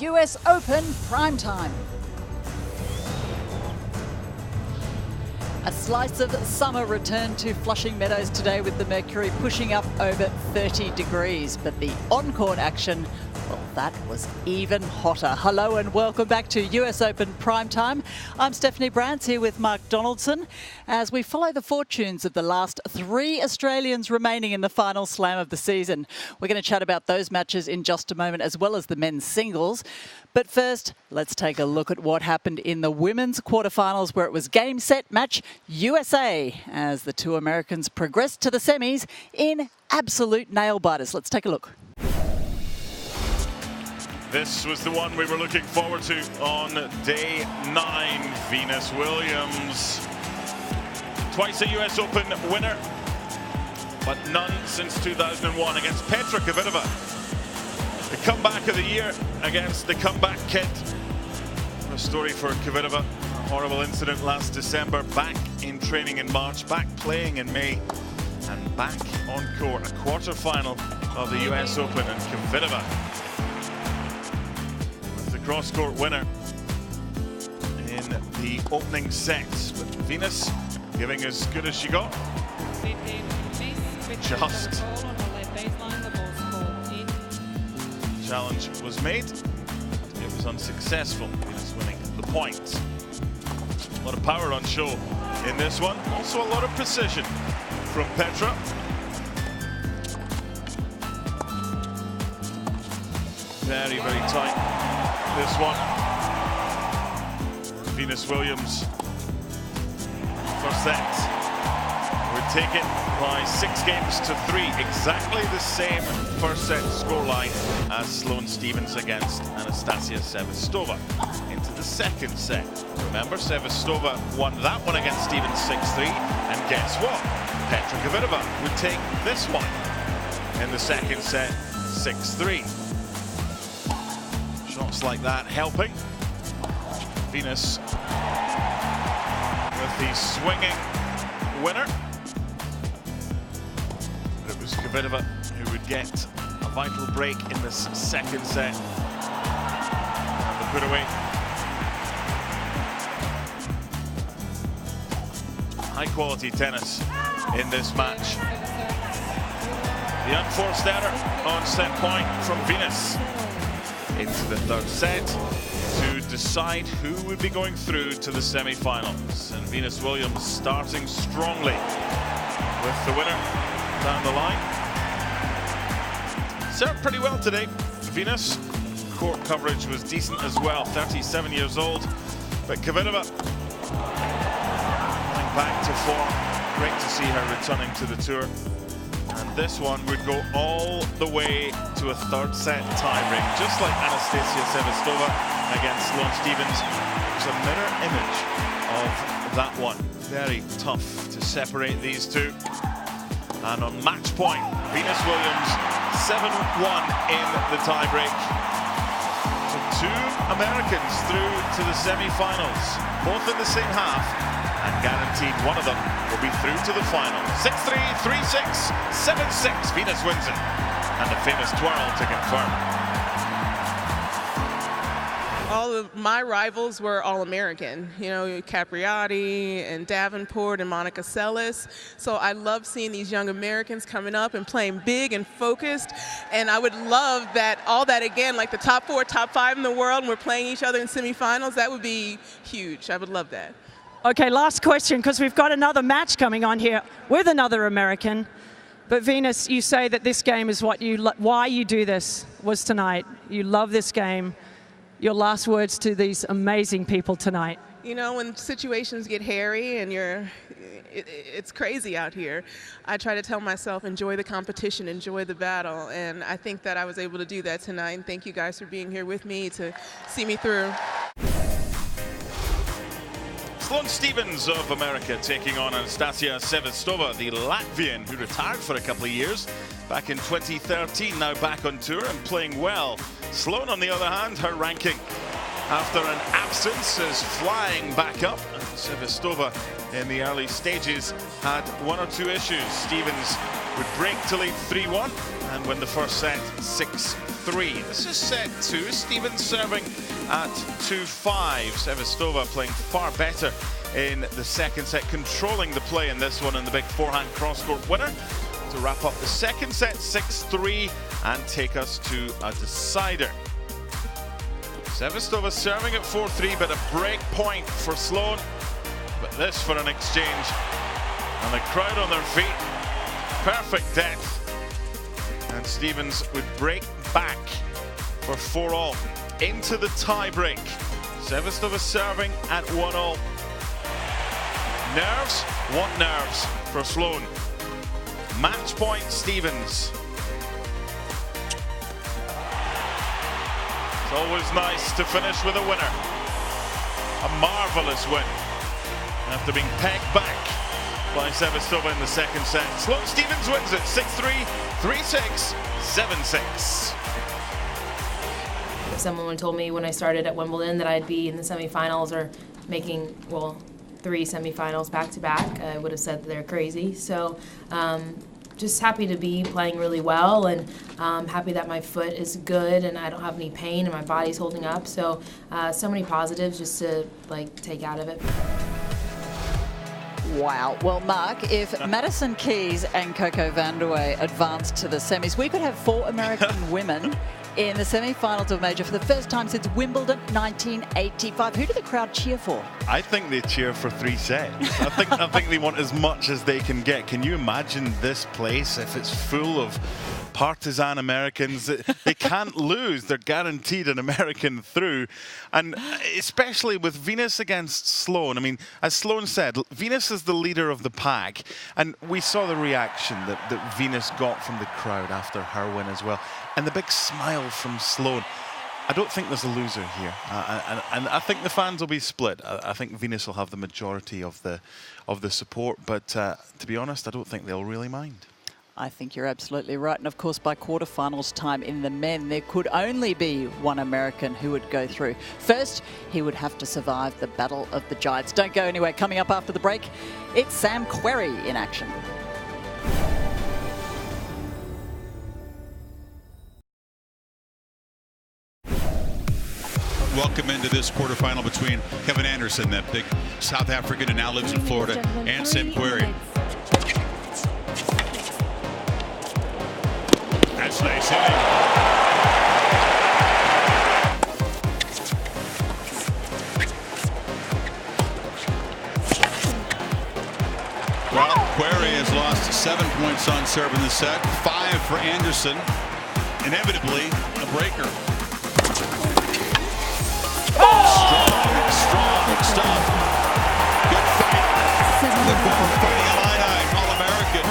US Open Primetime. A slice of summer returned to Flushing Meadows today with the mercury pushing up over 30 degrees. But the on-court action, well, that was even hotter. Hello and welcome back to US Open Primetime. I'm Stephanie Brantz here with Mark Donaldson as we follow the fortunes of the last three Australians remaining in the final slam of the season. We're going to chat about those matches in just a moment, as well as the men's singles. But first, let's take a look at what happened in the women's quarterfinals, where it was game, set, match, USA, as the two Americans progressed to the semis in absolute nail-biters. Let's take a look. This was the one we were looking forward to on day 9. Venus Williams, twice a US Open winner, but none since 2001 against Petra Kvitova. The comeback of the year against the comeback kid. A story for Kvitova. A horrible incident last December. Back in training in March, back playing in May, and back on court. A quarter-final of the US Open, and Kvitova with the cross-court winner in the opening set. But Venus giving as good as she got. Just challenge was made. It was unsuccessful. Venus winning the point. A lot of power on show in this one. Also a lot of precision from Petra. Very, very tight, this one. Venus Williams, first set, would take it by 6 games to 3. Exactly the same first set scoreline as Sloane Stephens against Anastasia Sevastova. Into the second set. Remember, Sevastova won that one against Stephens 6-3. And guess what? Petra Kvitova would take this one in the second set 6-3. Shots like that helping. Venus with the swinging winner. It was Kvitova who would get a vital break in this second set. And the put away. High quality tennis in this match. The unforced error on set point from Venus. Into the third set to decide who would be going through to the semi-finals. And Venus Williams starting strongly with the winner down the line. Served pretty well today, Venus. Court coverage was decent as well, 37 years old. But Kvitova coming back to form. Great to see her returning to the tour. And this one would go all the way to a third set tie-break, just like Anastasia Sevastova against Sloane Stephens. It was a mirror image of that one. Very tough to separate these two. And on match point, Venus Williams 7-1 in the tie-break. So 2 Americans through to the semi-finals, both in the same half, and guaranteed one of them will be through to the final. 6-3, 3-6, 7-6. Venus wins it. And the famous twirl to confirm. All of my rivals were All-American, you know, Capriati and Davenport and Monica Seles. So I love seeing these young Americans coming up and playing big and focused. And I would love that, all that again, like the top 4, top 5 in the world, and we're playing each other in semifinals. That would be huge. I would love that. Okay, last question, because we've got another match coming on here with another American. But Venus, you say that this game is why you do this was tonight. You love this game. Your last words to these amazing people tonight. You know, when situations get hairy and it's crazy out here, I try to tell myself, enjoy the competition, enjoy the battle. And I think that I was able to do that tonight. And thank you guys for being here with me to see me through. Sloane Stephens of America taking on Anastasia Sevastova, the Latvian who retired for a couple of years back in 2013, now back on tour and playing well. Sloane, on the other hand, her ranking after an absence is flying back up. Sevastova in the early stages had 1 or 2 issues. Stephens would break to lead 3-1 and win the first set 6-4. 6-3. This is set 2. Stevens serving at 2-5. Sevastova playing far better in the second set, controlling the play in this one, and the big forehand cross-court winner to wrap up the second set 6-3 and take us to a decider. Sevastova serving at 4-3, but a break point for Sloane. But this for an exchange, and the crowd on their feet. Perfect depth, and Stevens would break back for 4-all into the tie-break. Sevastova serving at 1-all. Nerves? What nerves for Sloane? Match point Stevens. It's always nice to finish with a winner. A marvellous win after being pegged back by Sevastova in the second set. Sloane Stevens wins it 6-3, 3-6, 7-6. If someone told me when I started at Wimbledon that I'd be in the semifinals or making, well, 3 semifinals back-to-back, I would have said that they're crazy. So just happy to be playing really well, and happy that my foot is good and I don't have any pain and my body's holding up. So so many positives just to take out of it. Wow. Well, Mark, if Madison Keys and Coco Vandeweghe advance to the semis, we could have 4 American women in the semi-finals of a major for the first time since Wimbledon 1985. Who do the crowd cheer for? I think they cheer for 3 sets. I think they want as much as they can get. Can you imagine this place if it's full of partisan Americans? They can't lose. They're guaranteed an American through. And especially with Venus against Sloane. I mean, as Sloane said, Venus is the leader of the pack. And we saw the reaction that Venus got from the crowd after her win as well. And the big smile from Sloane. I don't think there's a loser here, and I think the fans will be split. I think Venus will have the majority of the support, but to be honest, I don't think they'll really mind. I think you're absolutely right. And of course, by quarterfinals time in the men, there could only be one American who would go through. First, he would have to survive the Battle of the Giants. Don't go anywhere. Coming up after the break, it's Sam Querrey in action. Welcome into this quarterfinal between Kevin Anderson, that big South African and now lives in Florida, and Sam Querrey. That's nice hitting. Well, Querrey has lost 7 points on serve in the set, 5 for Anderson. Inevitably, a breaker. Strong stuff. Good fight. The former Fighting Illini All-American.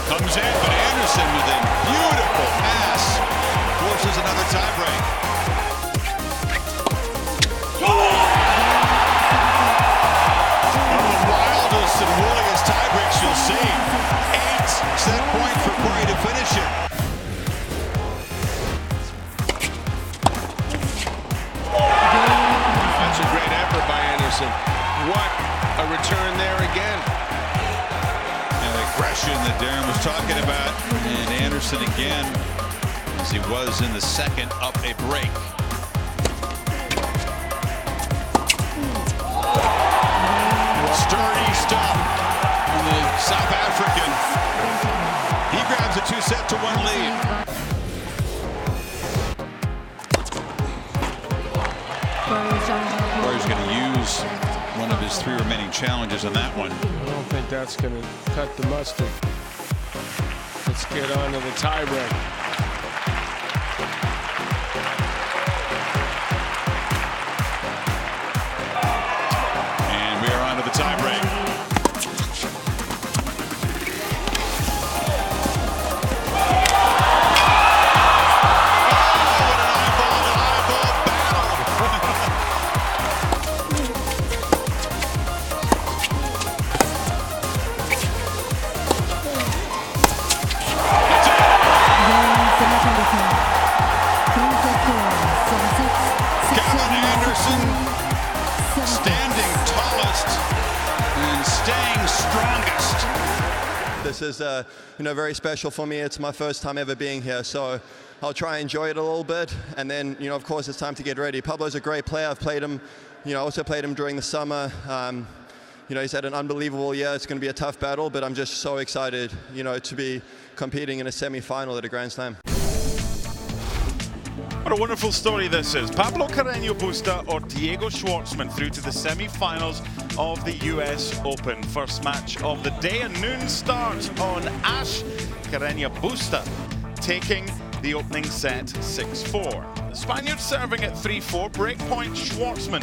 Comes in, but Anderson with a beautiful pass forces another tiebreak. And Williams tiebreaks you'll see. 8-set point for Querrey to finish it. That's a great effort by Anderson. What a return there again. And the aggression that Darren was talking about. And Anderson again, as he was in the second, up a break. Sturdy stuff from the South African. He grabs a 2-1 lead. Querrey's going to use one of his 3 remaining challenges on that one. I don't think that's going to cut the mustard. Let's get on to the tiebreak. The tiebreak. Kevin Anderson standing tall. strongest. This is very special for me. It's my first time ever being here, so I'll try and enjoy it a little bit. And then, of course, it's time to get ready. Pablo's a great player. I've played him, also played him during the summer. He's had an unbelievable year. It's going to be a tough battle, but I'm just so excited, to be competing in a semi-final at a Grand Slam. What a wonderful story this is. Pablo Carreño Busta or Diego Schwartzman through to the semi-finals of the US Open. First match of the day, a noon start on Ash. Carreño Busta taking the opening set 6-4. The Spaniard serving at 3-4, breakpoint Schwartzman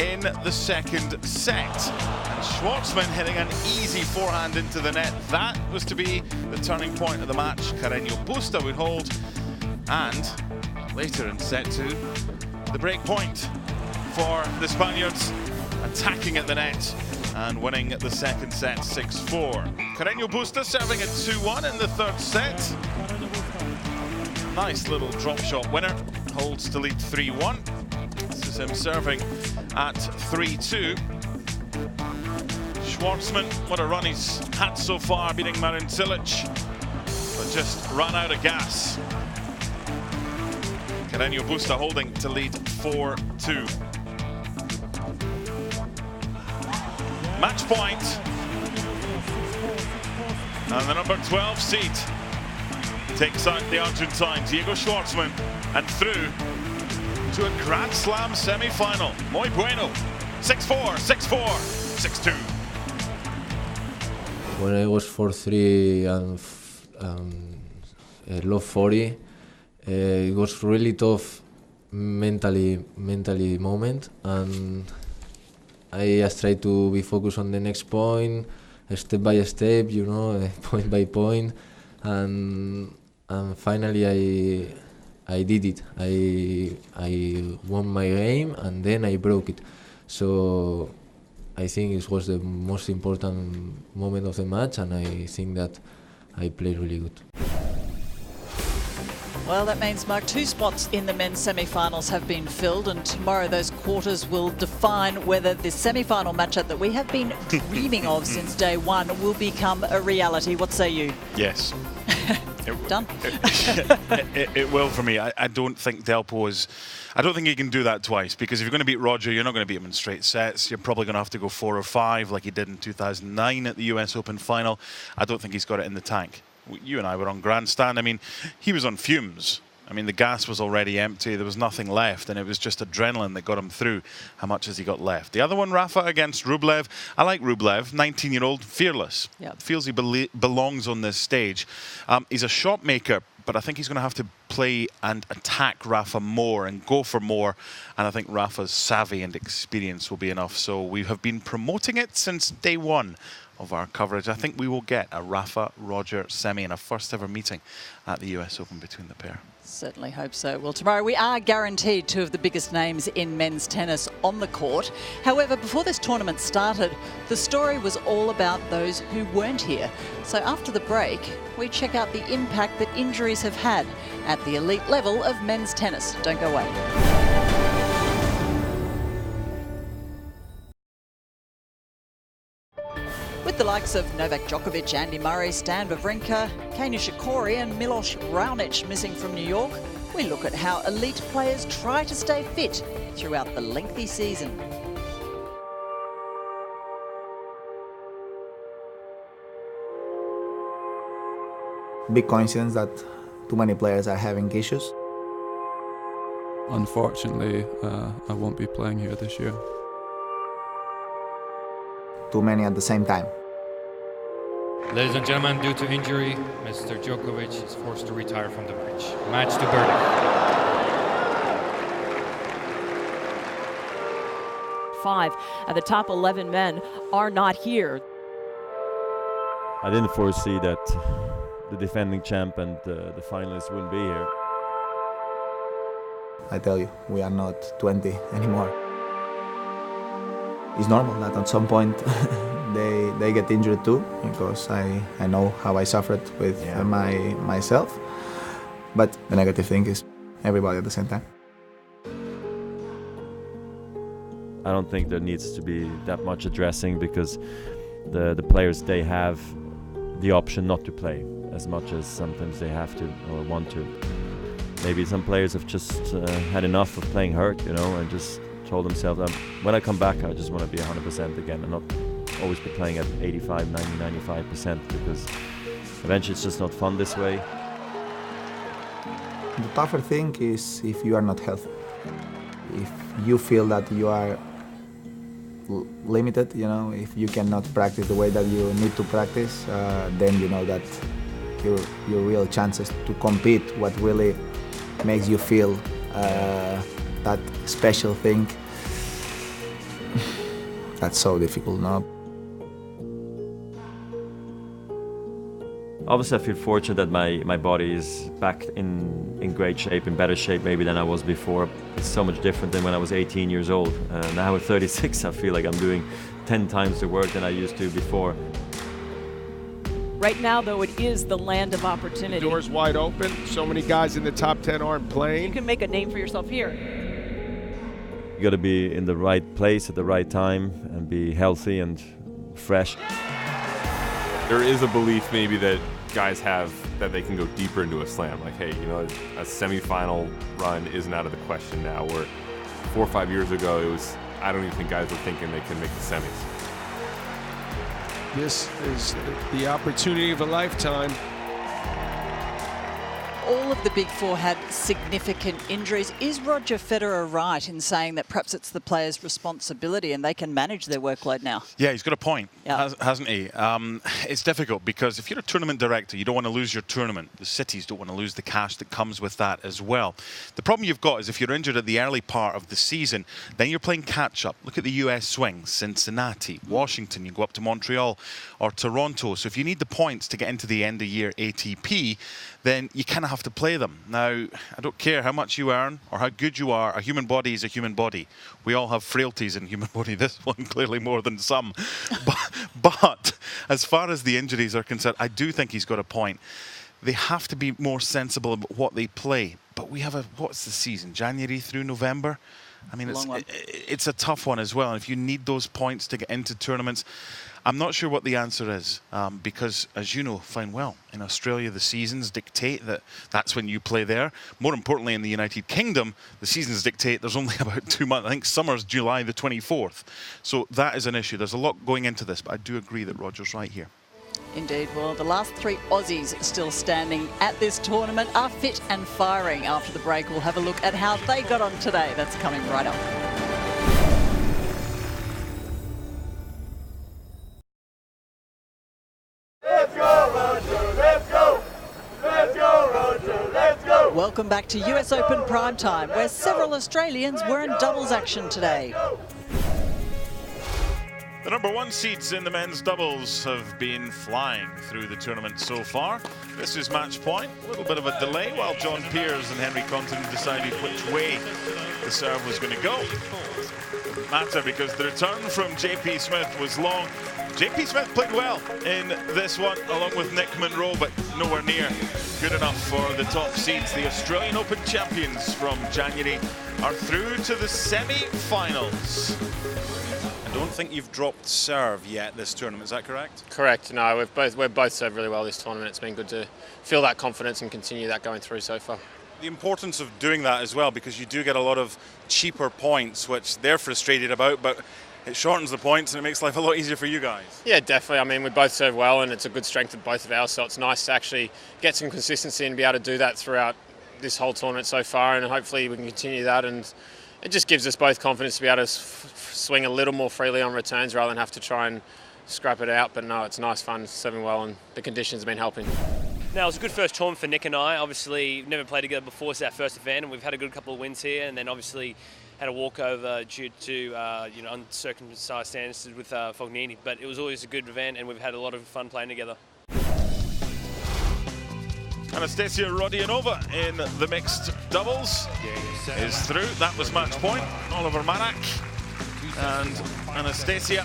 in the second set. And Schwartzman hitting an easy forehand into the net. That was to be the turning point of the match. Carreño Busta would hold, and later in set 2, the break point for the Spaniards, attacking at the net and winning the second set 6-4. Carreño Busta serving at 2-1 in the third set. Nice little drop shot winner, holds to lead 3-1. This is him serving at 3-2. Schwartzman, what a run he's had so far, beating Marin Cilic, but just ran out of gas. Carreño Busta holding to lead 4-2. Match point. And the number 12 seed takes out the Argentine, Diego Schwartzman, and through to a Grand Slam semi-final. Muy bueno. 6-4, 6-4, 6-2. When I was 4-3 and low 40, it was really tough mentally moment, and I just tried to be focused on the next point, step by step, point by point, and finally I did it. I won my game, and then I broke it. So I think it was the most important moment of the match, and I think that I played really good. Well, that means, Mark, 2 spots in the men's semi-finals have been filled, and tomorrow those quarters will define whether this semi-final matchup that we have been dreaming of since day one will become a reality. What say you? Yes. Done. It will for me. I don't think Delpo is... I don't think he can do that twice, because if you're going to beat Roger, you're not going to beat him in straight sets. You're probably going to have to go 4 or 5 like he did in 2009 at the US Open final. I don't think he's got it in the tank. You and I were on grandstand. I mean, he was on fumes. I mean, the gas was already empty. There was nothing left, and it was just adrenaline that got him through. How much has he got left? The other one, Rafa against Rublev. I like Rublev, 19-year-old, fearless. Yep. Feels he belongs on this stage. He's a shot maker, but I think he's going to have to play and attack Rafa more and go for more. And I think Rafa's savvy and experience will be enough. So we have been promoting it since day one of our coverage. I think we will get a Rafa-Roger semi in a first ever meeting at the US Open between the pair. Certainly hope so. Well, tomorrow we are guaranteed 2 of the biggest names in men's tennis on the court. However, before this tournament started, the story was all about those who weren't here. So after the break, we check out the impact that injuries have had at the elite level of men's tennis. Don't go away. With the likes of Novak Djokovic, Andy Murray, Stan Wawrinka, Kei Nishikori and Milos Raonic missing from New York, we look at how elite players try to stay fit throughout the lengthy season. Big coincidence that too many players are having issues. Unfortunately, I won't be playing here this year. Too many at the same time. Ladies and gentlemen, due to injury, Mr. Djokovic is forced to retire from the bridge. Match to verdict. 5 and the top 11 men are not here. I didn't foresee that the defending champ and the finalists wouldn't be here. I tell you, we are not 20 anymore. It's normal that at some point they get injured too, because I know how I suffered with myself. But the negative thing is everybody at the same time. I don't think there needs to be that much addressing, because the players, they have the option not to play as much as sometimes they have to or want to. Maybe some players have just had enough of playing hurt, you know, and just told themselves, when I come back, I just want to be 100% again and not always be playing at 85, 90, 95%, because eventually it's just not fun this way. The tougher thing is if you are not healthy. If you feel that you are limited, you know, if you cannot practice the way that you need to practice, then you know that your real chances to compete, what really makes you feel that special thing, that's so difficult now. Obviously, I feel fortunate that my body is back in great shape, in better shape maybe than I was before. It's so much different than when I was 18 years old. Now at 36, I feel like I'm doing 10 times the work than I used to before. Right now, though, it is the land of opportunity. Doors wide open. So many guys in the top 10 aren't playing. You can make a name for yourself here. You got to be in the right place at the right time and be healthy and fresh. There is a belief maybe that guys have that they can go deeper into a slam. Like, hey, you know, a semifinal run isn't out of the question now, where 4 or 5 years ago, it was, I don't even think guys were thinking they could make the semis. This is the opportunity of a lifetime. All of the Big Four had significant injuries. Is Roger Federer right in saying that perhaps it's the players' responsibility and they can manage their workload now? Yeah, he's got a point, hasn't he? It's difficult because if you're a tournament director, you don't want to lose your tournament. The cities don't want to lose the cash that comes with that as well. The problem you've got is if you're injured at the early part of the season, then you're playing catch-up. Look at the US swing, Cincinnati, Washington, you go up to Montreal or Toronto. So if you need the points to get into the end-of-year ATP, then you kind of have to play them. Now, I don't care how much you earn or how good you are, a human body is a human body. We all have frailties in human body, this one clearly more than some. But as far as the injuries are concerned, I do think he's got a point. They have to be more sensible about what they play. But we have what's the season, January through November? I mean, it's a tough one as well. And if you need those points to get into tournaments, I'm not sure what the answer is, because, as you know fine well, in Australia, the seasons dictate that that's when you play there. More importantly, in the United Kingdom, the seasons dictate there's only about 2 months. I think summer's July the 24th. So that is an issue. There's a lot going into this, but I do agree that Roger's right here. Indeed. Well, the last 3 Aussies still standing at this tournament are fit and firing. After the break, we'll have a look at how they got on today. That's coming right up. Welcome back to US Open Primetime, where several Australians were in doubles action today. The number 1 seeds in the men's doubles have been flying through the tournament so far. This is match point. A little bit of a delay while John Peers and Henry Compton decided which way the serve was going to go. Didn't matter because the return from JP Smith was long. JP Smith played well in this one along with Nick Monroe, but nowhere near good enough for the top seeds. The Australian Open champions from January are through to the semi-finals. I don't think you've dropped serve yet this tournament, is that correct? Correct. No, we've both served really well this tournament. It's been good to feel that confidence and continue that going through so far. The importance of doing that as well, because you do get a lot of cheaper points, which they're frustrated about, but it shortens the points and it makes life a lot easier for you guys. Yeah, definitely. I mean, we both serve well and it's a good strength of both of ours, so it's nice to actually get some consistency and be able to do that throughout this whole tournament so far, and hopefully we can continue that, and it just gives us both confidence to be able to swing a little more freely on returns rather than have to try and scrap it out. But no, it's nice fun serving well and the conditions have been helping. Now, it was a good first tournament for Nick and I. Obviously, never played together before. It's our first event, and we've had a good couple of wins here, and then obviously had a walkover due to uncircumcised standards with Fognini. But it was always a good event, and we've had a lot of fun playing together. Anastasia Rodionova in the mixed doubles is through. That was match point. Oliver Marak and Anastasia.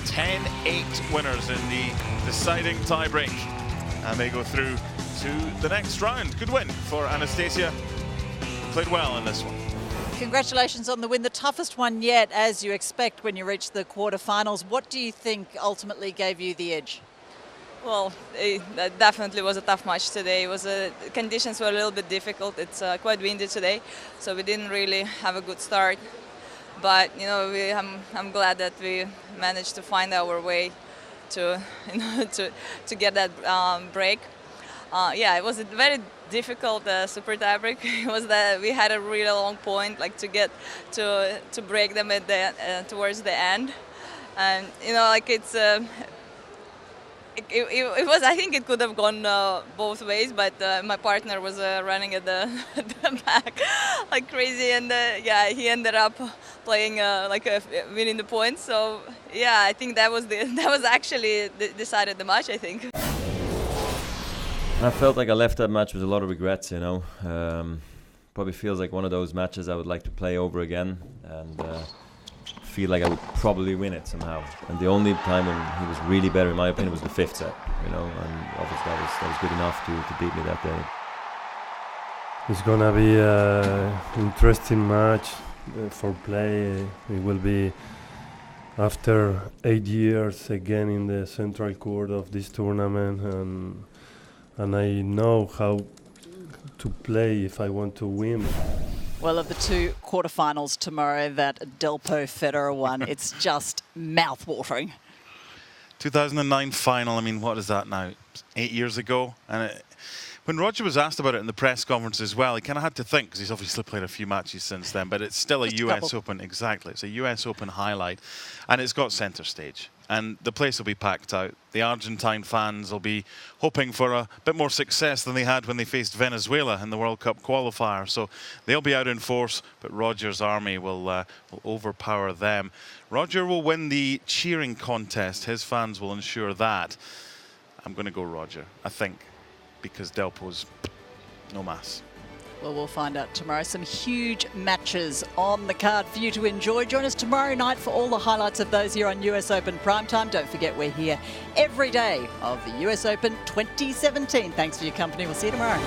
10-8 winners in the deciding tiebreak. And they go through to the next round. Good win for Anastasia. Played well in this one. Congratulations on the win, the toughest one yet, as you expect when you reach the quarterfinals. What do you think ultimately gave you the edge? Well, that definitely was a tough match today. It was conditions were a little bit difficult. It's quite windy today, so we didn't really have a good start. But you know, I'm glad that we managed to find our way to to get that break. Yeah, it was a very difficult super tiebreak. It was that we had a really long point, like to get to break them at the towards the end, and you know, like it's. It was. I think it could have gone both ways, but my partner was running at the back like crazy, and yeah, he ended up playing winning the points. So yeah, I think that was actually decided the match, I think. I felt like I left that match with a lot of regrets. You know, probably feels like one of those matches I would like to play over again, and feel like I would probably win it somehow. And the only time when he was really better, in my opinion, was the 5th set. You know, and obviously that was good enough to beat me that day. It's gonna be an interesting match for play. It will be after 8 years again in the central court of this tournament, and I know how to play if I want to win. Well, of the 2 quarterfinals tomorrow that Delpo Federer won, it's just mouth-watering. 2009 final, I mean, what is that now? 8 years ago? And when Roger was asked about it in the press conference as well, he kind of had to think, because he's obviously played a few matches since then, but it's still a US Open, exactly. It's a US Open highlight, and it's got centre stage. And the place will be packed out. The Argentine fans will be hoping for a bit more success than they had when they faced Venezuela in the World Cup qualifier. So they'll be out in force, but Roger's army will overpower them. Roger will win the cheering contest. His fans will ensure that. I'm going to go Roger, I think, because Delpo's no mas. Well, we'll find out tomorrow. Some huge matches on the card for you to enjoy. Join us tomorrow night for all the highlights of those here on US Open Primetime. Don't forget, we're here every day of the US Open 2017. Thanks for your company. We'll see you tomorrow.